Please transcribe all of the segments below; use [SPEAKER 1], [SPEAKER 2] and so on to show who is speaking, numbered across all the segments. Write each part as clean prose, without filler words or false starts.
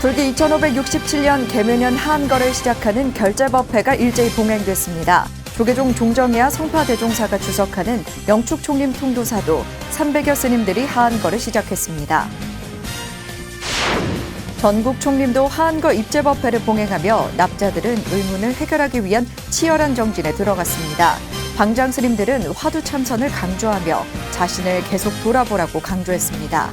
[SPEAKER 1] 불기 2567년 개묘년 한거를 시작하는 결제법회가 일제히 봉행됐습니다. 조계종 종정이하 성파대종사가 주석하는 영축총림 통도사도 300여 스님들이 한거를 시작했습니다. 전국 총림도 한거 입제법회를 봉행하며 납자들은 의문을 해결하기 위한 치열한 정진에 들어갔습니다. 방장 스님들은 화두 참선을 강조하며 자신을 계속 돌아보라고 강조했습니다.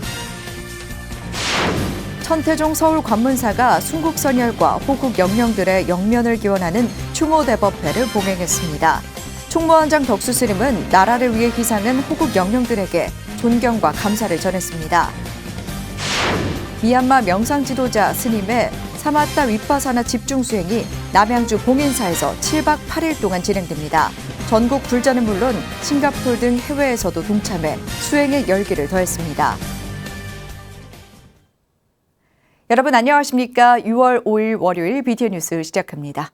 [SPEAKER 1] 천태종 서울관문사가 순국선열과 호국 영령들의 영면을 기원하는 추모대법회를 봉행했습니다. 총무원장 덕수스님은 나라를 위해 희생한 호국 영령들에게 존경과 감사를 전했습니다. 미얀마 명상지도자 스님의 사마타 위파사나 집중수행이 남양주 봉인사에서 7박 8일 동안 진행됩니다. 전국 불자는 물론 싱가포르 등 해외에서도 동참해 수행의 열기를 더했습니다. 여러분 안녕하십니까? 6월 5일 월요일 BTN 뉴스 시작합니다.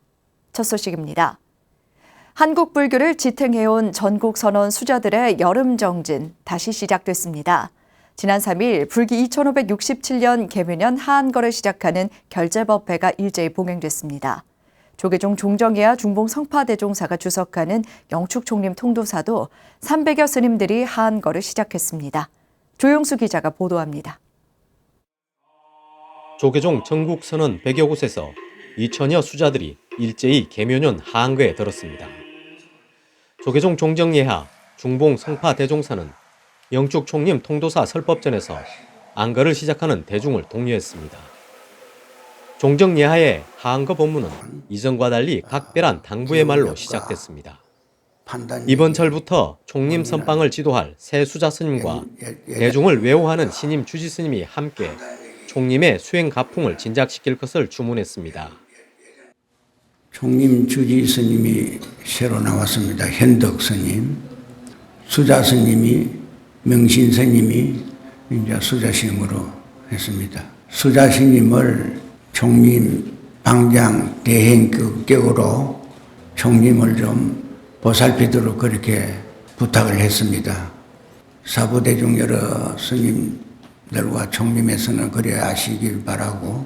[SPEAKER 1] 첫 소식입니다. 한국 불교를 지탱해온 전국 선원 수자들의 여름 정진 다시 시작됐습니다. 지난 3일 불기 2567년 개묘년 한거를 시작하는 결제법회가 일제히 봉행됐습니다. 조계종 종정이하 중봉 성파대종사가 주석하는 영축총림 통도사도 300여 스님들이 한거를 시작했습니다. 조용수 기자가 보도합니다.
[SPEAKER 2] 조계종 전국 선원 100여 곳에서 2천여 수자들이 일제히 개묘년 한거에 들었습니다. 조계종 종정예하 중봉 성파 대종사는 영축 총림 통도사 설법전에서 안거를 시작하는 대중을 독려했습니다. 종정예하의 하안거 법문은 이전과 달리 각별한 당부의 말로 시작됐습니다. 이번 철부터 총림 선방을 지도할 새 수자 스님과 대중을 외호하는 신임 주지 스님이 함께 총림의 수행 가풍을 진작시킬 것을 주문했습니다.
[SPEAKER 3] 총림 주지 스님이 새로 나왔습니다. 현덕 스님, 수자 스님이 명신 스님이 이제 수자 스님으로 했습니다. 수자 스님을 총림 방장 대행격으로 총림을 좀 보살피도록 그렇게 부탁을 했습니다. 사부대중 여러 스님들과 총림에서는 그래 하시길 바라고,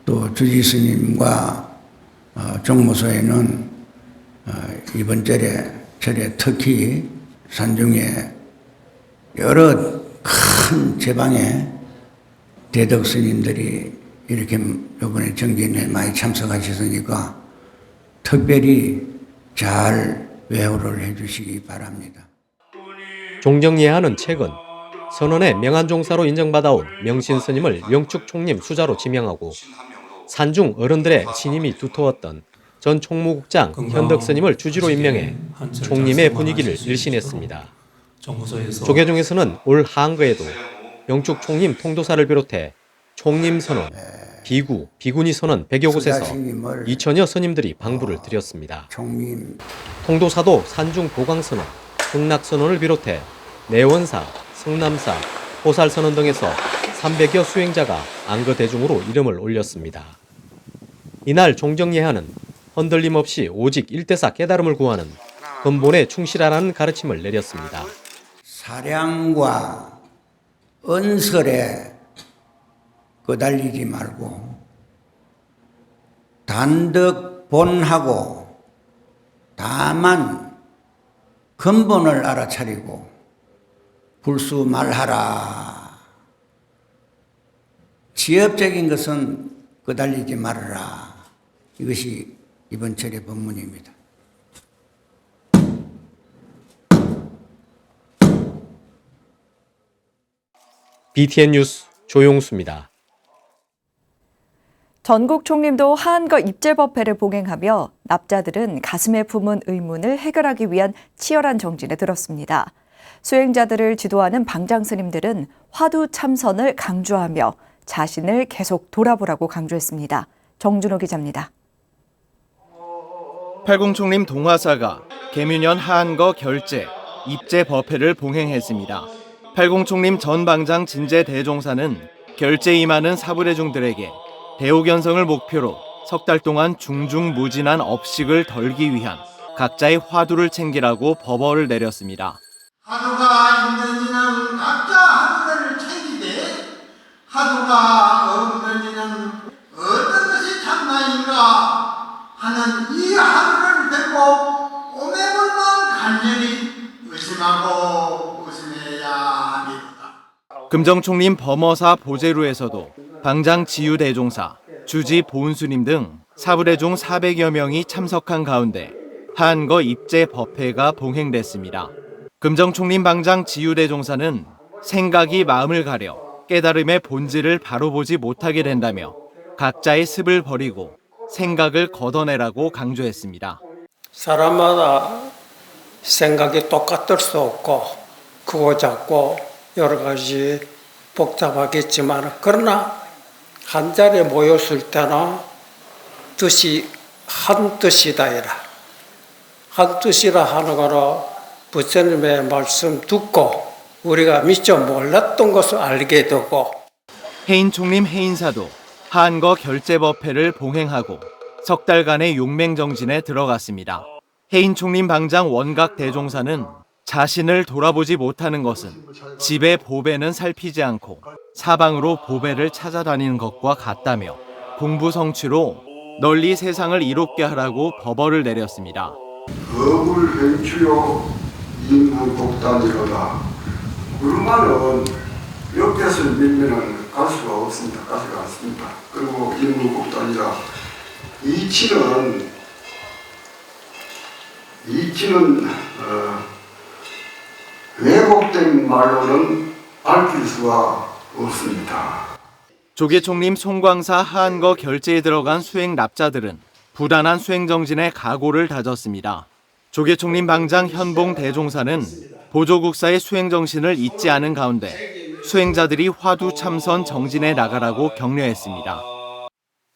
[SPEAKER 3] 또 주지 스님과 종무소에는 이번 절에 특히 산중에 여러 큰 제방에 대덕 스님들이 이렇게 이번에 정진에 많이 참석하셨으니까 특별히 잘 외호를 해주시기 바랍니다.
[SPEAKER 2] 종정예하는 최근 선원의 명한종사로 인정받아온 명신 스님을 영축 총림 수자로 지명하고 산중 어른들의 신임이 두터웠던 전 총무국장 현덕 스님을 주지로 임명해 총림의 분위기를 일신했습니다. 조계종에서는 올 한거에도 영축 총림 통도사를 비롯해 총림 선원, 비구, 비구니 선원 100여 곳에서 2천여 스님들이 방부를 드렸습니다. 통도사도 산중 도광선원, 흥락선원을 비롯해 내원사, 성남사, 호살선원 등에서 300여 수행자가 안거 대중으로 이름을 올렸습니다. 이날 종정예하는 흔들림 없이 오직 일대사 깨달음을 구하는 근본에 충실하라는 가르침을 내렸습니다.
[SPEAKER 3] 사량과 언설에 거달리지 말고 단덕 본하고 다만 근본을 알아차리고 불수말하라. 지엽적인 것은 거달리지 말아라. 이것이 이번 절의 법문입니다.
[SPEAKER 2] BTN 뉴스 조용수입니다.
[SPEAKER 1] 전국 총림도 한거 입제법회를 봉행하며 납자들은 가슴에 품은 의문을 해결하기 위한 치열한 정진에 들었습니다. 수행자들을 지도하는 방장 스님들은 화두 참선을 강조하며 자신을 계속 돌아보라고 강조했습니다. 정준호 기자입니다.
[SPEAKER 4] 팔공총림 동화사가 개묘년 한거 결제, 입제 법회를 봉행했습니다. 팔공총림 전 방장 진제 대종사는 결제 임하는 사부대중들에게 대오견성을 목표로 석 달 동안 중중무진한 업식을 덜기 위한 각자의 화두를 챙기라고 법어를 내렸습니다.
[SPEAKER 5] 화두가 있는 이는 각자 화두를 챙기되 화두가 없는 이는
[SPEAKER 4] 금정총림 범어사 보제루에서도 방장 지유대종사, 주지 보은수님 등 사부대중 400여 명이 참석한 가운데 하한거 입제 법회가 봉행됐습니다. 금정총림 방장 지유대종사는 생각이 마음을 가려 깨달음의 본질을 바로 보지 못하게 된다며 각자의 습을 버리고 생각을 걷어내라고 강조했습니다.
[SPEAKER 6] 사람마다 생각이 똑같을 수 없고 크고 작고 여러 가지 복잡하겠지만 그러나 한 자리에 모였을 때는 뜻이 한 뜻이다이라. 한 뜻이라 하는 거는 부처님의 말씀 듣고 우리가 미처 몰랐던 것을 알게 되고
[SPEAKER 4] 해인 총림 해인사도 하한거 결재법회를 봉행하고 석 달간의 용맹정진에 들어갔습니다. 해인 총림 방장 원각 대종사는 자신을 돌아보지 못하는 것은 집의 보배는 살피지 않고 사방으로 보배를 찾아다니는 것과 같다며 공부 성취로 널리 세상을 이롭게 하라고 법어를 내렸습니다.
[SPEAKER 7] 법을 행추요 인무복단이로다. 그러면은 옆에서 밀면은 갈 수가 없습니다. 가지가 않습니다. 그리고 인무복단이라 이치는 왜곡된 말로는 밝힐 수가 없습니다.
[SPEAKER 4] 조계 총림 송광사 하한거 결재에 들어간 수행 납자들은 부단한 수행 정진의 각오를 다졌습니다. 조계 총림 방장 현봉 대종사는 보조국사의 수행 정신을 잊지 않은 가운데 수행자들이 화두 참선 정진에 나가라고 격려했습니다.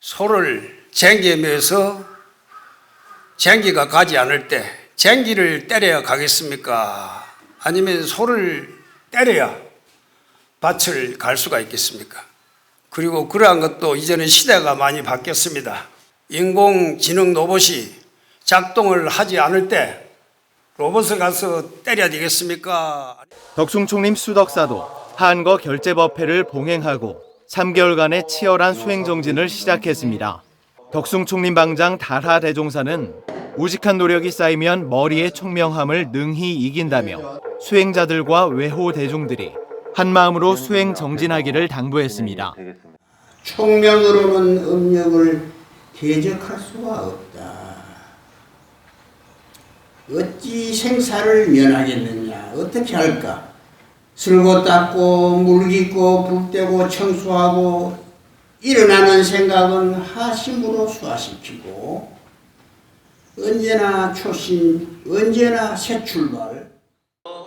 [SPEAKER 8] 소를 쟁기면서 쟁기가 가지 않을 때 쟁기를 때려야 가겠습니까? 아니면 소를 때려야 밭을 갈 수가 있겠습니까? 그리고 그러한 것도 이제는 시대가 많이 바뀌었습니다. 인공지능 로봇이 작동을 하지 않을 때 로봇을 가서 때려야 되겠습니까?
[SPEAKER 4] 덕숭 총림 수덕사도 하한거 결재법회를 봉행하고 3개월간의 치열한 수행 정진을 시작했습니다. 덕숭 총림 방장 달하 대종사는 우직한 노력이 쌓이면 머리의 총명함을 능히 이긴다며 수행자들과 외호 대중들이 한마음으로 수행 정진하기를 당부했습니다.
[SPEAKER 3] 총명으로는 음력을 대적할 수가 없다. 어찌 생사를 면하겠느냐? 어떻게 할까? 쓸고 닦고 물깃고 불대고 청소하고 일어나는 생각은 하심으로 수화시키고 언제나 초심, 언제나 새 출발.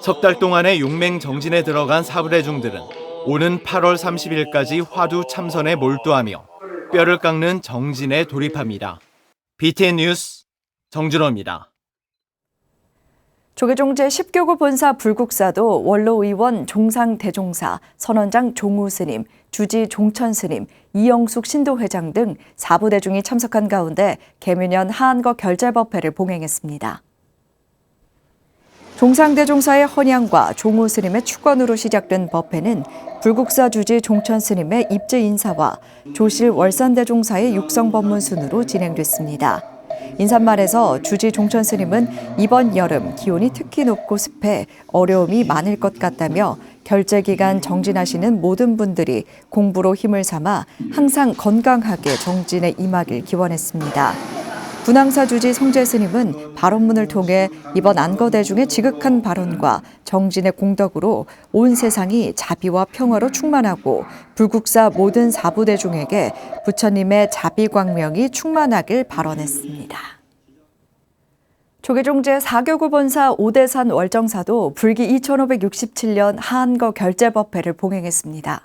[SPEAKER 4] 석 달 동안의 용맹 정진에 들어간 사부대중들은 오는 8월 30일까지 화두 참선에 몰두하며 뼈를 깎는 정진에 돌입합니다. BTN 뉴스 정준호입니다.
[SPEAKER 1] 조계종 제10교구 본사 불국사도 원로의원 종상대종사, 선원장 종우스님, 주지 종천스님, 이영숙 신도회장 등 4부대중이 참석한 가운데 계묘년 하한거 결재법회를 봉행했습니다. 종상대종사의 헌양과 종우스님의 축원으로 시작된 법회는 불국사 주지 종천스님의 입제 인사와 조실 월산대종사의 육성법문 순으로 진행됐습니다. 인사말에서 주지 종천 스님은 이번 여름 기온이 특히 높고 습해 어려움이 많을 것 같다며 결제 기간 정진하시는 모든 분들이 공부로 힘을 삼아 항상 건강하게 정진에 임하길 기원했습니다. 분황사 주지 성재 스님은 발언문을 통해 이번 안거대중의 지극한 발언과 정진의 공덕으로 온 세상이 자비와 평화로 충만하고 불국사 모든 사부대중에게 부처님의 자비광명이 충만하길 발언했습니다. 조계종 제4교구 본사 오대산 월정사도 불기 2567년 하한거 결재법회를 봉행했습니다.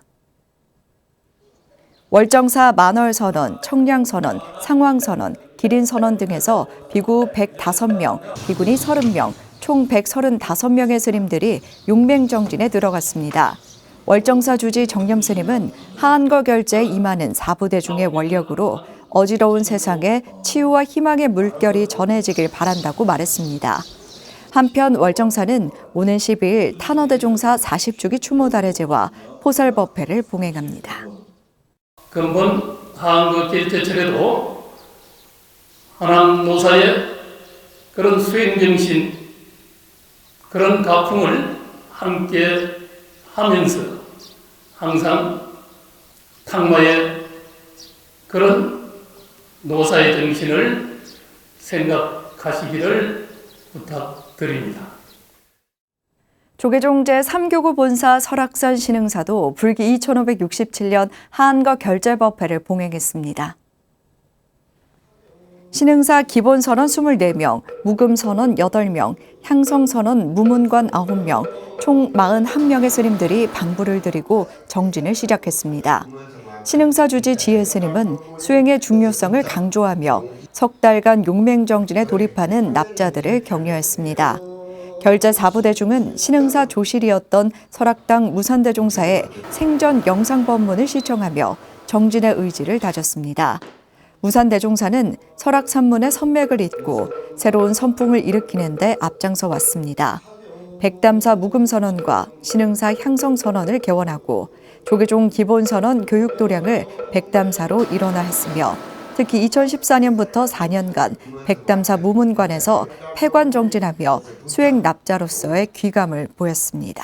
[SPEAKER 1] 월정사 만월선원, 청량선원, 상황선원, 기린선원 등에서 비구 105명, 비구니 30명, 총 135명의 스님들이 용맹정진에 들어갔습니다. 월정사 주지 정념 스님은 하한거 결제에 임하는 사부대중의 원력으로 어지러운 세상에 치유와 희망의 물결이 전해지길 바란다고 말했습니다. 한편 월정사는 오는 12일 탄어대종사 40주기 추모달해제와 포살법회를 봉행합니다.
[SPEAKER 9] 근본 하한거 결제철에도 한암노사의 그런 수행정신, 그런 가풍을 함께 하면서 항상 탕마의 그런 노사의 정신을 생각하시기를 부탁드립니다.
[SPEAKER 1] 조계종 제3교구 본사 설악산 신흥사도 불기 2567년 한거 결재법회를 봉행했습니다. 신흥사 기본선원 24명, 묵음선원 8명, 향성선원 무문관 9명, 총 41명의 스님들이 방부를 드리고 정진을 시작했습니다. 신흥사 주지 지혜 스님은 수행의 중요성을 강조하며 석 달간 용맹정진에 돌입하는 납자들을 격려했습니다. 결제 4부대중은 신흥사 조실이었던 설악당 무산대종사의 생전 영상법문을 시청하며 정진의 의지를 다졌습니다. 무산대종사는 설악산문의 선맥을 잇고 새로운 선풍을 일으키는 데 앞장서 왔습니다. 백담사 묵음선언과 신흥사 향성선언을 개원하고 조계종 기본선언 교육도량을 백담사로 일원화했으며 특히 2014년부터 4년간 백담사 무문관에서 폐관정진하며 수행납자로서의 귀감을 보였습니다.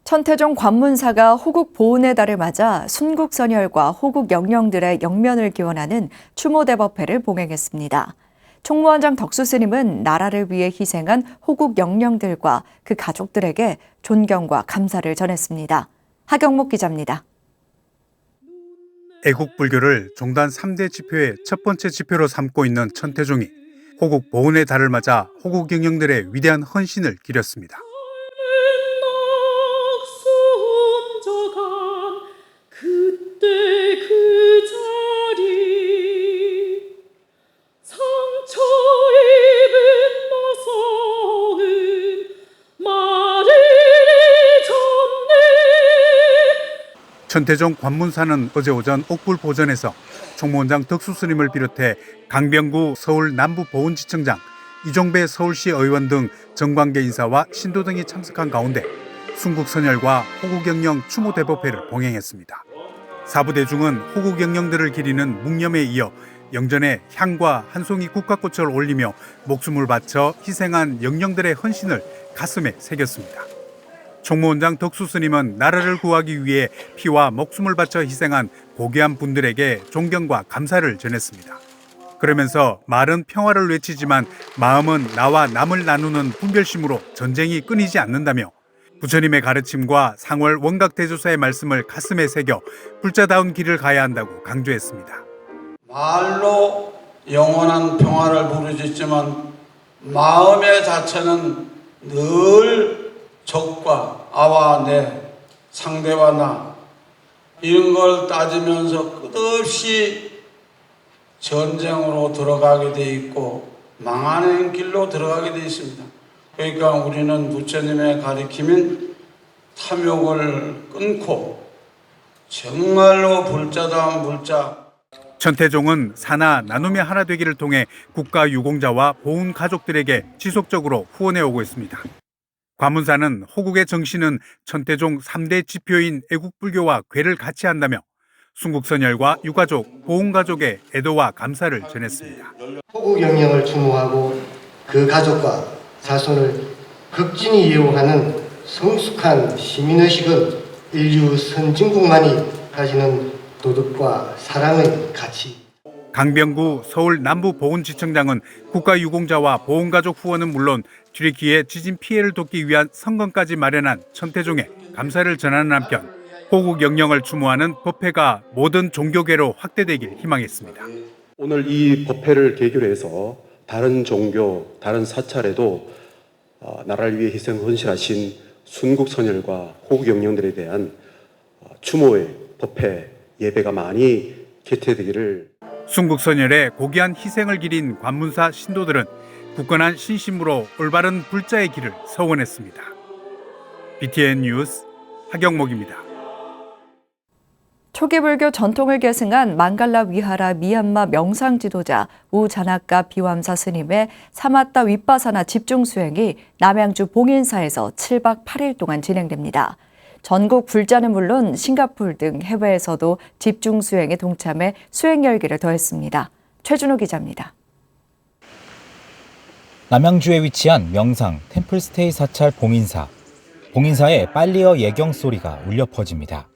[SPEAKER 1] 천태종 관문사가 호국 보훈의 달을 맞아 순국선열과 호국 영령들의 영면을 기원하는 추모대법회를 봉행했습니다. 총무원장 덕수 스님은 나라를 위해 희생한 호국 영령들과 그 가족들에게 존경과 감사를 전했습니다. 하경목 기자입니다.
[SPEAKER 10] 애국불교를 종단 3대 지표의 첫 번째 지표로 삼고 있는 천태종이 호국 보훈의 달을 맞아 호국 영령들의 위대한 헌신을 기렸습니다. 천태종 관문사는 어제 오전 옥불보전에서 총무원장 덕수 스님을 비롯해 강병구 서울 남부보훈지청장, 이종배 서울시 의원 등 정관계 인사와 신도 등이 참석한 가운데 순국선열과 호국영령 추모대법회를 봉행했습니다. 사부대중은 호국영령들을 기리는 묵념에 이어 영전에 향과 한 송이 국화꽃을 올리며 목숨을 바쳐 희생한 영령들의 헌신을 가슴에 새겼습니다. 총무원장 덕수 스님은 나라를 구하기 위해 피와 목숨을 바쳐 희생한 고귀한 분들에게 존경과 감사를 전했습니다. 그러면서 말은 평화를 외치지만 마음은 나와 남을 나누는 분별심으로 전쟁이 끊이지 않는다며 부처님의 가르침과 상월 원각대조사의 말씀을 가슴에 새겨 불자다운 길을 가야 한다고 강조했습니다.
[SPEAKER 11] 말로 영원한 평화를 부르짖지만 마음의 자체는 늘 적과 아와 내, 상대와 나 이런 걸 따지면서 끝없이 전쟁으로 들어가게 돼 있고 망하는 길로 들어가게 돼 있습니다. 그러니까 우리는 부처님의 가르침인 탐욕을 끊고 정말로 불자다운 불자.
[SPEAKER 10] 천태종은 사나 나눔이 하나 되기를 통해 국가 유공자와 보훈 가족들에게 지속적으로 후원해 오고 있습니다. 관문사는 호국의 정신은 천태종 3대 지표인 애국불교와 괴를 같이 한다며 순국선열과 유가족, 보훈가족의 애도와 감사를 전했습니다.
[SPEAKER 12] 호국 영령을 추모하고 그 가족과 자손을 극진히 예우하는 성숙한 시민의식은 인류 선진국만이 가지는 도덕과 사랑의 가치.
[SPEAKER 10] 강병구 서울 남부보훈지청장은 국가유공자와 보훈가족 후원은 물론 뒤리기에 지진 피해를 돕기 위한 성건까지 마련한 천태종에 감사를 전하는 한편 호국 영령을 추모하는 법회가 모든 종교계로 확대되길 희망했습니다.
[SPEAKER 13] 오늘 이 법회를 계기로 해서 다른 종교, 다른 사찰에도 나라를 위해 희생 헌신하신 순국선열과 호국 영령들에 대한 추모의 법회 예배가 많이 개최되기를.
[SPEAKER 10] 순국선열의 고귀한 희생을 기린 관문사 신도들은 굳건한 신심으로 올바른 불자의 길을 서원했습니다. BTN 뉴스 하경목입니다.
[SPEAKER 1] 초기불교 전통을 계승한 망갈라 위하라 미얀마 명상 지도자 우자나카 비왬사 스님의 사마타 윗바사나 집중 수행이 남양주 봉인사에서 7박 8일 동안 진행됩니다. 전국 불자는 물론 싱가포르 등 해외에서도 집중 수행에 동참해 수행 열기를 더했습니다. 최준호 기자입니다.
[SPEAKER 14] 남양주에 위치한 명상 템플스테이 사찰 봉인사. 봉인사의 빨리어 예경 소리가 울려 퍼집니다.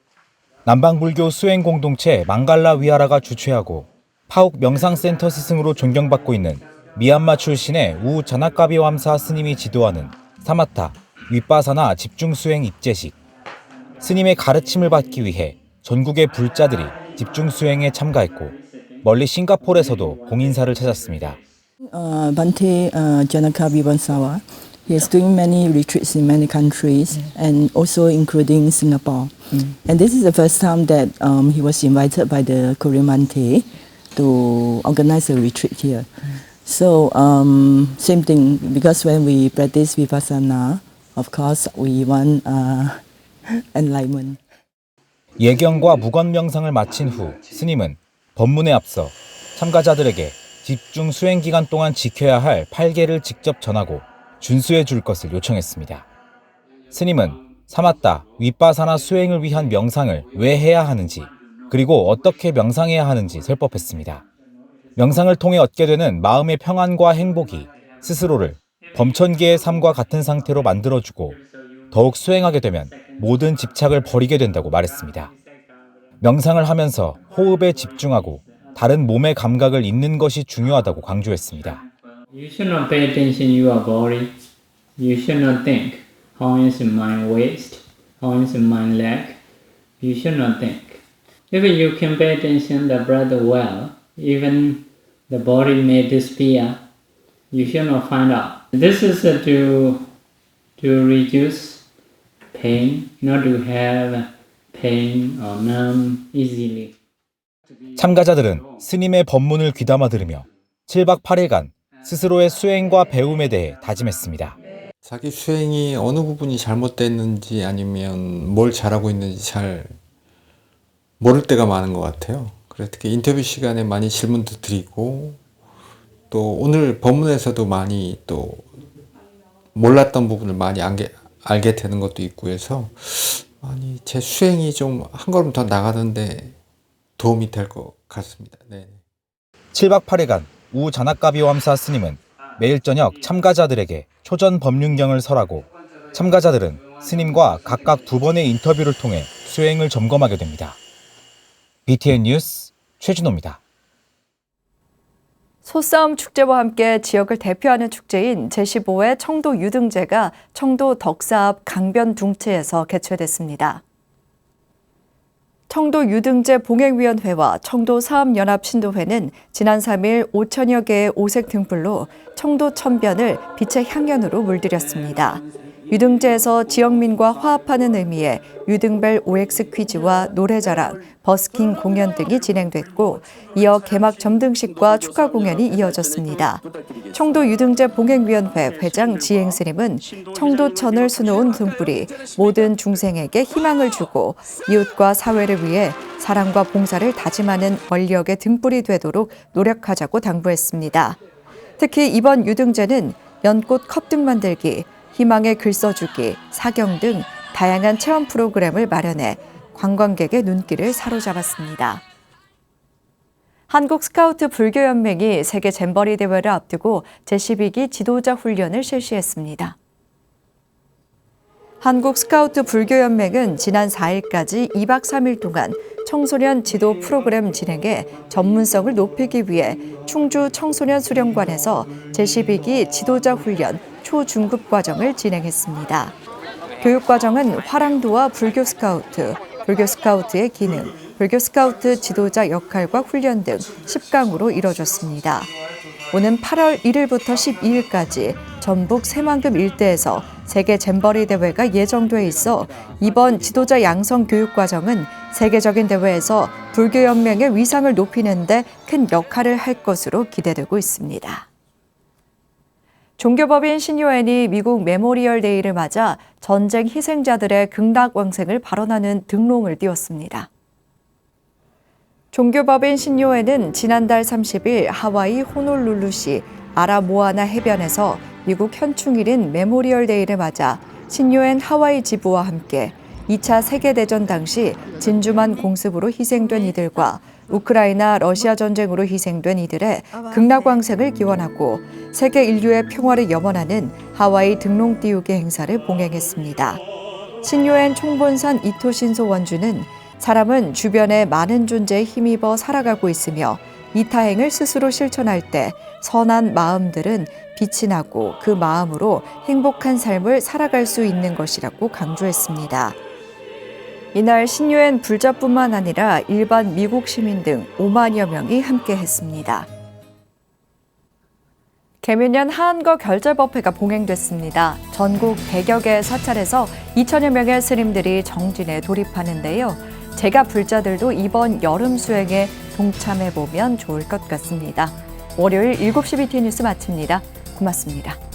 [SPEAKER 14] 남방불교 수행 공동체 망갈라 위하라가 주최하고 파욱 명상센터 스승으로 존경받고 있는 미얀마 출신의 우 자나카비왬사 스님이 지도하는 사마타 윗바사나 집중수행 입제식. 스님의 가르침을 받기 위해 전국의 불자들이 집중수행에 참가했고 멀리 싱가포르에서도 봉인사를 찾았습니다.
[SPEAKER 15] Bhante Janaka Vivansawa. He is doing many retreats in many countries and also including Singapore. And this is the first time that he was invited by the Korean Bhante to organize a retreat here. So same thing, because when we practice Vipassana, of course we want enlightenment.
[SPEAKER 14] 예경과 무건 명상을 마친 후 스님은 법문에 앞서 참가자들에게 집중 수행 기간 동안 지켜야 할 8개를 직접 전하고 준수해 줄 것을 요청했습니다. 스님은 사마타 윗바사나 수행을 위한 명상을 왜 해야 하는지, 그리고 어떻게 명상해야 하는지 설법했습니다. 명상을 통해 얻게 되는 마음의 평안과 행복이 스스로를 범천계의 삶과 같은 상태로 만들어주고 더욱 수행하게 되면 모든 집착을 버리게 된다고 말했습니다. 명상을 하면서 호흡에 집중하고 다른 몸의 감각을 잇는 것이 중요하다고 강조했습니다.
[SPEAKER 16] You should not pay attention to your body. You should not think, how is my waist? How is my leg? You should not think. If you can pay attention to the breath well, even the body may disappear. You should not find out. This is to reduce pain, not to have pain or numb easily.
[SPEAKER 14] 참가자들은 스님의 법문을 귀담아 들으며 7박 8일간 스스로의 수행과 배움에 대해 다짐했습니다.
[SPEAKER 17] 자기 수행이 어느 부분이 잘못됐는지 아니면 뭘 잘하고 있는지 잘 모를 때가 많은 것 같아요. 그래서 특히 인터뷰 시간에 많이 질문도 드리고 또 오늘 법문에서도 많이 또 몰랐던 부분을 많이 알게 되는 것도 있고 해서 아니 제 수행이 좀 한 걸음 더 나가는데 도움이 될 것 같습니다. 네.
[SPEAKER 14] 7박 8일간 우 자나카비왬사 스님은 매일 저녁 참가자들에게 초전 법륜경을 설하고 참가자들은 스님과 각각 2번의 인터뷰를 통해 수행을 점검하게 됩니다. BTN 뉴스 최준호입니다.
[SPEAKER 1] 소싸움 축제와 함께 지역을 대표하는 축제인 제15회 청도 유등제가 청도 덕사 앞 강변 둥치에서 개최됐습니다. 청도 유등제 봉행위원회와 청도 사업연합신도회는 지난 3일 5천여 개의 오색 등불로 청도 천변을 빛의 향연으로 물들였습니다. 유등제에서 지역민과 화합하는 의미의 유등벨 OX 퀴즈와 노래자랑, 버스킹 공연 등이 진행됐고 이어 개막 점등식과 축하 공연이 이어졌습니다. 청도 유등제 봉행위원회 회장 지행스님은 청도천을 수놓은 등불이 모든 중생에게 희망을 주고 이웃과 사회를 위해 사랑과 봉사를 다짐하는 원력의 등불이 되도록 노력하자고 당부했습니다. 특히 이번 유등제는 연꽃 컵등 만들기, 희망의 글 써주기, 사경 등 다양한 체험 프로그램을 마련해 관광객의 눈길을 사로잡았습니다. 한국 스카우트 불교연맹이 세계 잼버리 대회를 앞두고 제12기 지도자 훈련을 실시했습니다. 한국 스카우트 불교연맹은 지난 4일까지 2박 3일 동안 청소년 지도 프로그램 진행에 전문성을 높이기 위해 충주 청소년 수련관에서 제12기 지도자 훈련 초중급 과정을 진행했습니다. 교육과정은 화랑도와 불교 스카우트의 기능, 불교 스카우트 지도자 역할과 훈련 등 10강으로 이뤄졌습니다. 오는 8월 1일부터 12일까지 전북 새만금 일대에서 세계 잼버리 대회가 예정돼 있어 이번 지도자 양성 교육과정은 세계적인 대회에서 불교연맹의 위상을 높이는 데 큰 역할을 할 것으로 기대되고 있습니다. 종교법인 신요엔이 미국 메모리얼 데이를 맞아 전쟁 희생자들의 극락왕생을 발언하는 등롱을 띄웠습니다. 종교법인 신요엔은 지난달 30일 하와이 호놀룰루시 아라모아나 해변에서 미국 현충일인 메모리얼 데이를 맞아 신요엔 하와이 지부와 함께 2차 세계대전 당시 진주만 공습으로 희생된 이들과 우크라이나 러시아 전쟁으로 희생된 이들의 극락왕생을 기원하고 세계 인류의 평화를 염원하는 하와이 등롱 띄우기 행사를 봉행했습니다. 신유엔 총본산 이토신소 원주는 사람은 주변의 많은 존재에 힘입어 살아가고 있으며 이타행을 스스로 실천할 때 선한 마음들은 빛이 나고 그 마음으로 행복한 삶을 살아갈 수 있는 것이라고 강조했습니다. 이날 신유엔 불자뿐만 아니라 일반 미국 시민 등 5만여 명이 함께했습니다. 개묘년 하한거 결제법회가 봉행됐습니다. 전국 100여 개 사찰에서 2천여 명의 스님들이 정진에 돌입하는데요. 제가 불자들도 이번 여름 수행에 동참해보면 좋을 것 같습니다. 월요일 7시 BTN 뉴스 마칩니다. 고맙습니다.